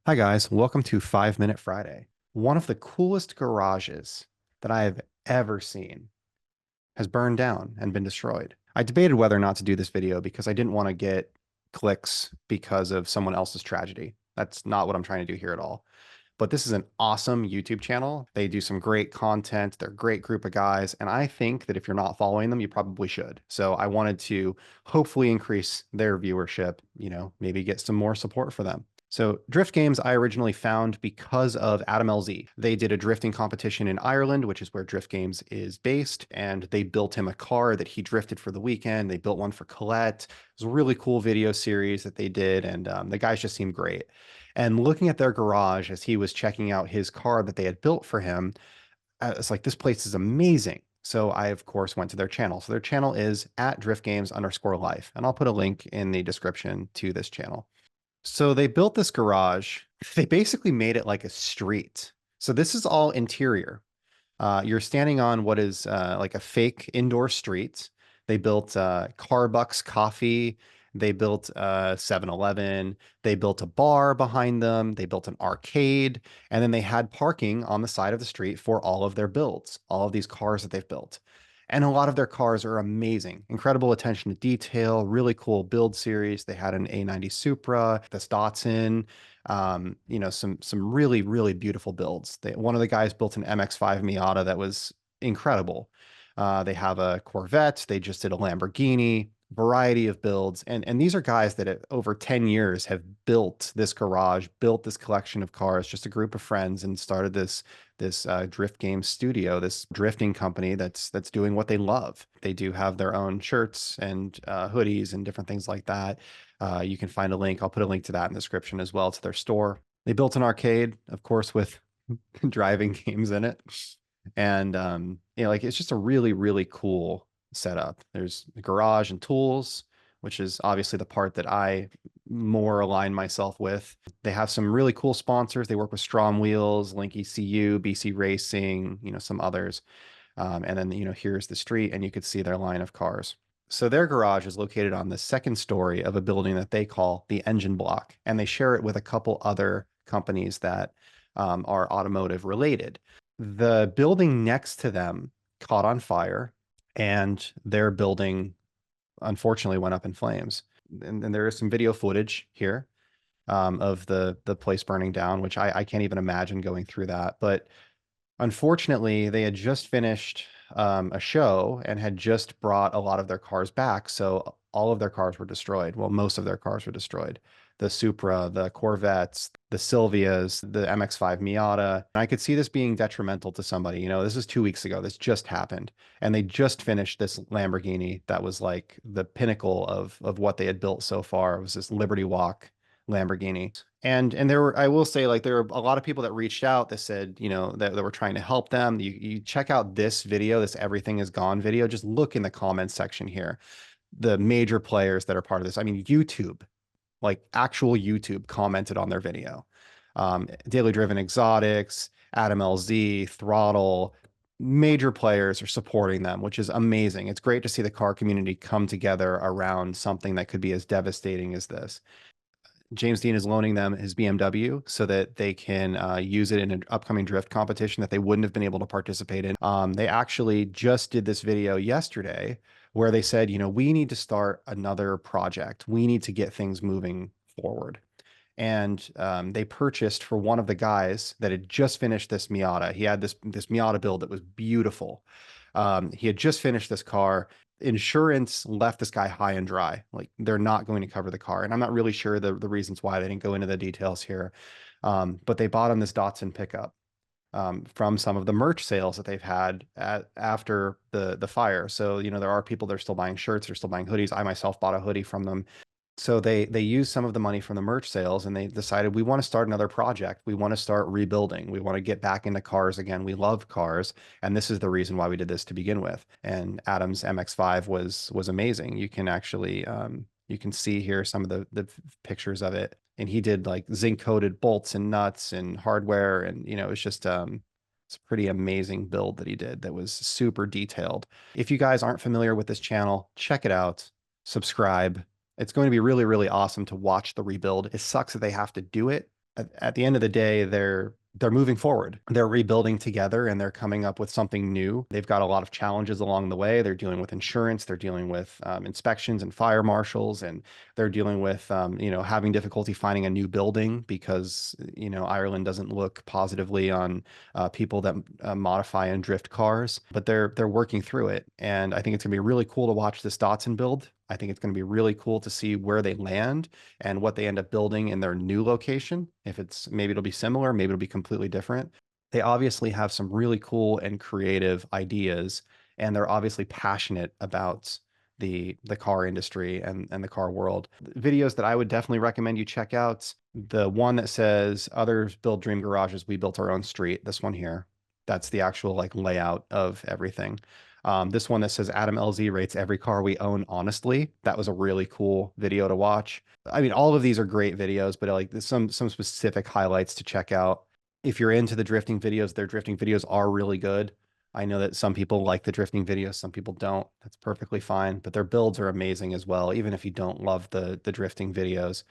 Hi guys, welcome to 5 Minute Friday. One of the coolest garages that I have ever seen has burned down and been destroyed. I debated whether or not to do this video because I didn't want to get clicks because of someone else's tragedy. That's not what I'm trying to do here at all. But this is an awesome YouTube channel. They do some great content. They're a great group of guys. And I think that if you're not following them, you probably should. So I wanted to hopefully increase their viewership, maybe get some more support for them. So Drift Games I originally found because of Adam LZ. They did a drifting competition in Ireland, which is where Drift Games is based, and they built him a car that he drifted for the weekend. They built one for Colette. It was a really cool video series that they did, and the guys just seemed great. And looking at their garage as he was checking out his car that they had built for him, it's like, this place is amazing. So I, of course, went to their channel. So their channel is at driftgames_life. And I'll put a link in the description to this channel. So they built this garage. They basically made it like a street. So this is all interior. You're standing on what is like a fake indoor street. They built Carbucks Coffee. They built 7-Eleven. They built a bar behind them. They built an arcade. And then they had parking on the side of the street for all of their builds, all of these cars that they've built. And a lot of their cars are amazing. Incredible attention to detail, really cool build series. They had an A90 Supra, this Datsun, some really, really beautiful builds. One of the guys built an MX-5 Miata that was incredible. They have a Corvette. They just did a Lamborghini, variety of builds. And these are guys that over 10 years have built this garage, built this collection of cars, just a group of friends, and started this drift game studio, this drifting company that's doing what they love. They do have their own shirts and hoodies and different things like that. You can find a link. I'll put a link to that in the description as well, to their store. They built an arcade, of course, with driving games in it. And like, it's just a really, really cool setup. There's the garage and tools, which is obviously the part that I more align myself with. They have some really cool sponsors. They work with Strom Wheels, Link ECU, BC Racing, some others. And then, here's the street, and you could see their line of cars. So their garage is located on the second story of a building that they call the engine block, and they share it with a couple other companies that are automotive related. The building next to them caught on fire, and their building unfortunately went up in flames. And there is some video footage here of the place burning down, which I can't even imagine going through that. But unfortunately, they had just finished a show and had just brought a lot of their cars back. So all of their cars were destroyed. Well, most of their cars were destroyed. The Supra, the Corvettes, the Silvias, the MX-5 Miata. And I could see this being detrimental to somebody. This is 2 weeks ago. This just happened. And they just finished this Lamborghini that was like the pinnacle of what they had built so far. It was this Liberty Walk Lamborghini. And there were, I will say, like, there were a lot of people that reached out that said, that were trying to help them. You check out this video, this Everything Is Gone video. Just look in the comments section here. The major players that are part of this. I mean, YouTube, like actual YouTube commented on their video. Daily Driven Exotics, Adam LZ, Throttle, major players are supporting them, which is amazing. It's great to see the car community come together around something that could be as devastating as this. James Dean is loaning them his BMW so that they can use it in an upcoming drift competition that they wouldn't have been able to participate in. They actually just did this video yesterday where they said, we need to start another project. We need to get things moving forward. And they purchased for one of the guys that had just finished this Miata. He had this Miata build that was beautiful. He had just finished this car. Insurance left this guy high and dry. Like, they're not going to cover the car. And I'm not really sure the reasons why. They didn't go into the details here. But they bought him this Datsun pickup from some of the merch sales that they've had after the fire. So, there are people that are still buying shirts, they're still buying hoodies. I myself bought a hoodie from them. So they used some of the money from the merch sales, and they decided, we want to start another project. We want to start rebuilding. We want to get back into cars again. We love cars, and this is the reason why we did this to begin with. And Adam's MX-5 was amazing. You can actually you can see here some of the pictures of it, and he did like zinc coated bolts and nuts and hardware, and it's just it's a pretty amazing build that he did that was super detailed. If you guys aren't familiar with this channel, check it out, subscribe. It's going to be really, really awesome to watch the rebuild. It sucks that they have to do it, at the end of the day, they're moving forward. They're rebuilding together and they're coming up with something new. They've got a lot of challenges along the way. They're dealing with insurance, they're dealing with inspections and fire marshals, and they're dealing with having difficulty finding a new building because Ireland doesn't look positively on people that modify and drift cars. But they're working through it, and I think it's gonna be really cool to watch this Datsun build. I think it's going to be really cool to see where they land and what they end up building in their new location. If it's maybe it'll be similar, maybe it'll be completely different. They obviously have some really cool and creative ideas, and they're obviously passionate about the car industry and the car world. Videos that I would definitely recommend you check out. The one that says others build dream garages, we built our own street. This one here. That's the actual like layout of everything. This one that says Adam LZ rates every car we own honestly. That was a really cool video to watch. I mean, all of these are great videos, but like there's some specific highlights to check out. If you're into the drifting videos, their drifting videos are really good. I know that some people like the drifting videos, some people don't. That's perfectly fine, but their builds are amazing as well, even if you don't love the drifting videos.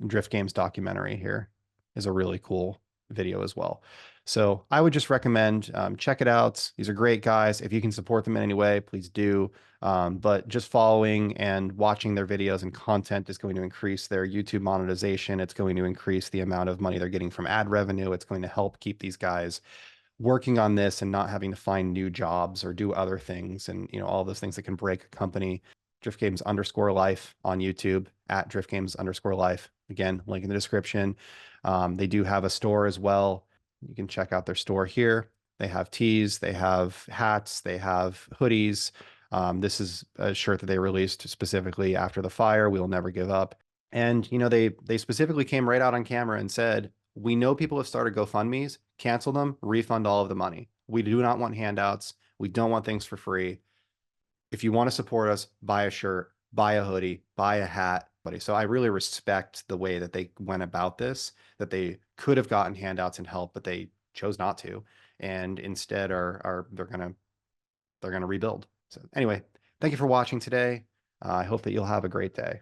Drift Games documentary here is a really cool video as well. So I would just recommend check it out. These are great guys. If you can support them in any way, please do. But just following and watching their videos and content is going to increase their YouTube monetization. It's going to increase the amount of money they're getting from ad revenue. It's going to help keep these guys working on this and not having to find new jobs or do other things and all those things that can break a company. Drift Games underscore life on YouTube at Drift Games underscore life. Again, link in the description. They do have a store as well. You can check out their store here. They have tees, they have hats, they have hoodies. This is a shirt that they released specifically after the fire. We'll never give up. And they specifically came right out on camera and said, we know people have started GoFundMe's, cancel them, refund all of the money. We do not want handouts. We don't want things for free. If you want to support us, buy a shirt, buy a hoodie, buy a hat, buddy. So I really respect the way that they went about this, that they could have gotten handouts and help, but they chose not to, and instead are they're gonna rebuild. So anyway, thank you for watching today. I hope that you'll have a great day.